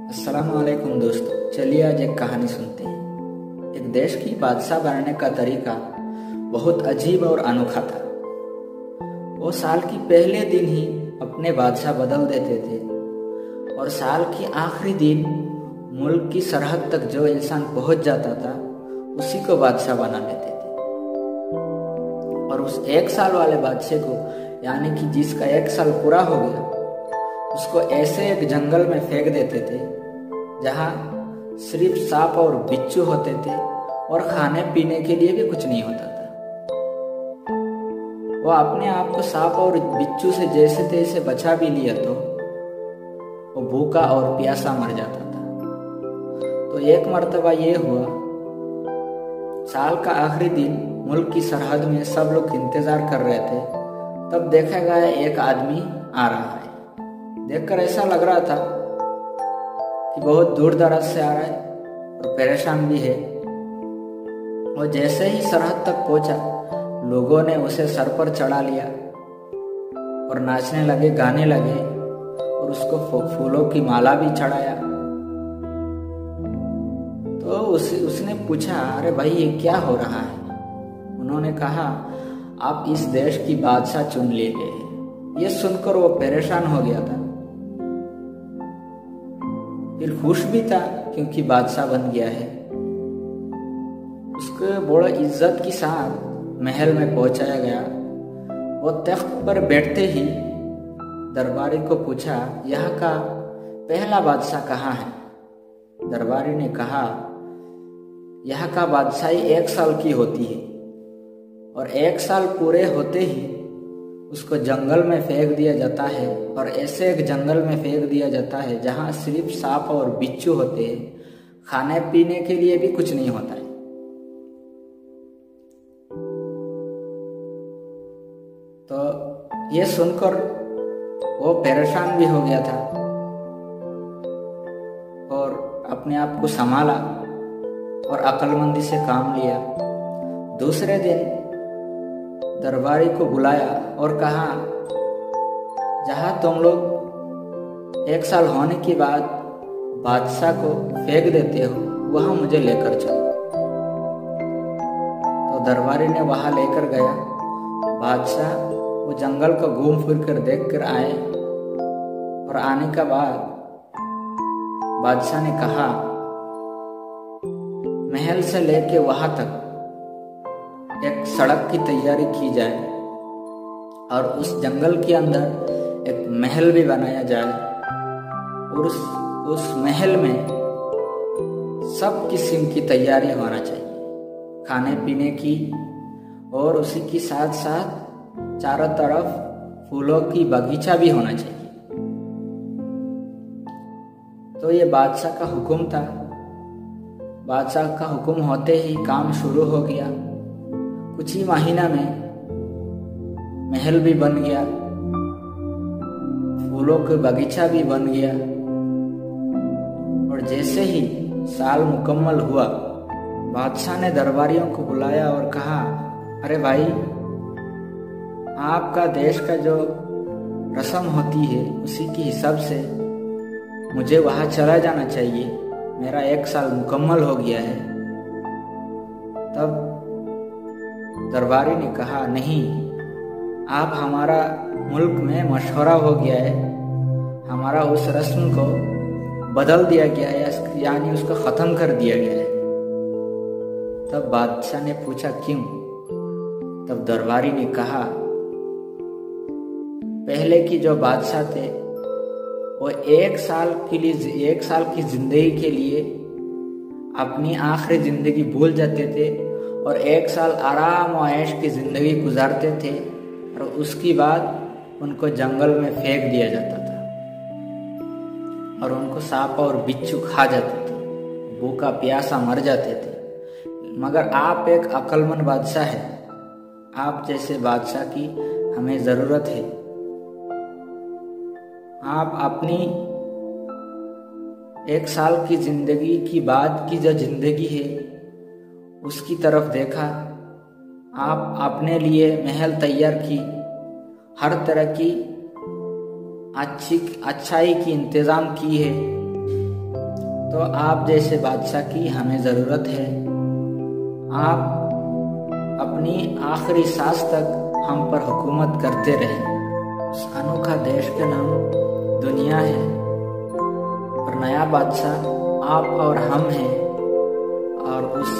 अस्सलामुअलैकुम दोस्तों, चलिए आज एक कहानी सुनते हैं। एक देश की बादशाह बनने का तरीका बहुत अजीब और अनोखा था। वो साल की पहले दिन ही अपने बादशाह बदल देते थे और साल के आखिरी दिन मुल्क की सरहद तक जो इंसान पहुंच जाता था उसी को बादशाह बना लेते थे। और उस एक साल वाले बादशाह को, यानी कि जिसका एक साल पूरा हो गया, उसको ऐसे एक जंगल में फेंक देते थे जहाँ सिर्फ सांप और बिच्छू होते थे और खाने पीने के लिए भी कुछ नहीं होता था। वो अपने आप को सांप और बिच्छू से जैसे तैसे बचा भी लिया तो वो भूखा और प्यासा मर जाता था। तो एक मर्तबा ये हुआ, साल का आखिरी दिन मुल्क की सरहद में सब लोग इंतजार कर रहे थे। तब देखा गया एक आदमी आ रहा है। देखकर ऐसा लग रहा था कि बहुत दूर दराज से आ रहा है और परेशान भी है। और जैसे ही सरहद तक पहुंचा, लोगों ने उसे सर पर चढ़ा लिया और नाचने लगे, गाने लगे और उसको फूलों की माला भी चढ़ाया। तो उसने पूछा, अरे भाई ये क्या हो रहा है? उन्होंने कहा, आप इस देश की बादशाह चुन लिए गए। ये सुनकर वो परेशान हो गया था, फिर खुश भी था क्योंकि बादशाह बन गया है। उसको बड़ा इज्जत के साथ महल में पहुंचाया गया। वो तख्त पर बैठते ही दरबारी को पूछा, यहाँ का पहला बादशाह कहाँ है? दरबारी ने कहा, यहाँ का बादशाही 1 साल की होती है और 1 साल पूरे होते ही उसको जंगल में फेंक दिया जाता है। और ऐसे एक जंगल में फेंक दिया जाता है जहाँ सिर्फ सांप और बिच्छू होते हैं, खाने पीने के लिए भी कुछ नहीं होता है। तो ये सुनकर वो परेशान भी हो गया था और अपने आप को संभाला और अक्लमंदी से काम लिया। दूसरे दिन दरबारी को बुलाया और कहा, जहाँ तुम लोग 1 साल होने के बाद बादशाह को फेंक देते हो, वहाँ मुझे लेकर चलो। तो दरबारी ने वहाँ लेकर गया। बादशाह वो जंगल को घूम फिर कर देख कर आए और आने का बाद बादशाह ने कहा, महल से लेके वहाँ तक एक सड़क की तैयारी की जाए और उस जंगल के अंदर एक महल भी बनाया जाए और उस महल में सब किस्म की तैयारी होना चाहिए, खाने पीने की, और उसी के साथ साथ चारों तरफ फूलों की बगीचा भी होना चाहिए। तो ये बादशाह का हुक्म था। बादशाह का हुक्म होते ही काम शुरू हो गया। कुछ ही महीना में महल भी बन गया, फूलों का बगीचा भी बन गया। और जैसे ही साल मुकम्मल हुआ, बादशाह ने दरबारियों को बुलाया और कहा, अरे भाई, आपका देश का जो रस्म होती है उसी के हिसाब से मुझे वहाँ चला जाना चाहिए। मेरा 1 साल मुकम्मल हो गया है। तब दरबारी ने कहा, नहीं, आप हमारा मुल्क में मशवरा हो गया है, हमारा उस रस्म को बदल दिया गया है, यानी उसको ख़त्म कर दिया गया है। तब बादशाह ने पूछा, क्यों? तब दरबारी ने कहा, पहले की जो बादशाह थे वो 1 साल की जिंदगी के लिए अपनी आखिरी जिंदगी भूल जाते थे और 1 साल आराम और ऐश की जिंदगी गुजारते थे और उसके बाद उनको जंगल में फेंक दिया जाता था और उनको सांप और बिच्छू खा जाते थे, भूखा प्यासा मर जाते थे। मगर आप एक अक्लमंद बादशाह हैं। आप जैसे बादशाह की हमें ज़रूरत है। आप अपनी 1 साल की जिंदगी की बाद की जो जिंदगी है उसकी तरफ देखा। आप अपने लिए महल तैयार की, हर तरह की अच्छाई की इंतज़ाम की है तो आप जैसे बादशाह की हमें ज़रूरत है। आप अपनी आखिरी सांस तक हम पर हुकूमत करते रहें। उस अनोखा देश का नाम दुनिया है और नया बादशाह आप और हम हैं, और उस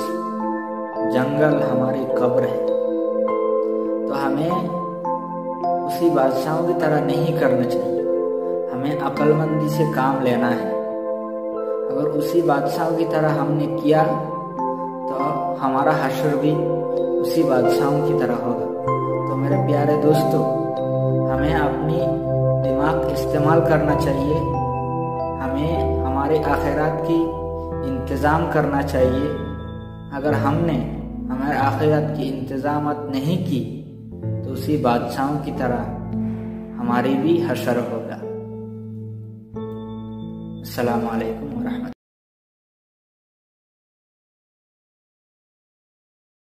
जंगल हमारी कब्र है। तो हमें उसी बादशाहों की तरह नहीं करना चाहिए, हमें अक्लमंदी से काम लेना है। अगर उसी बादशाहों की तरह हमने किया तो हमारा हश्र भी उसी बादशाहों की तरह होगा। तो मेरे प्यारे दोस्तों, हमें अपनी दिमाग इस्तेमाल करना चाहिए, हमें हमारे आखिरात की इंतज़ाम करना चाहिए। अगर हमने हमारे आखिरात की इंतज़ामत नहीं की तो उसी बादशाहों की तरह हमारी भी हश्र होगा। अस्सलामु अलैकुम व रहमतुल्लाह।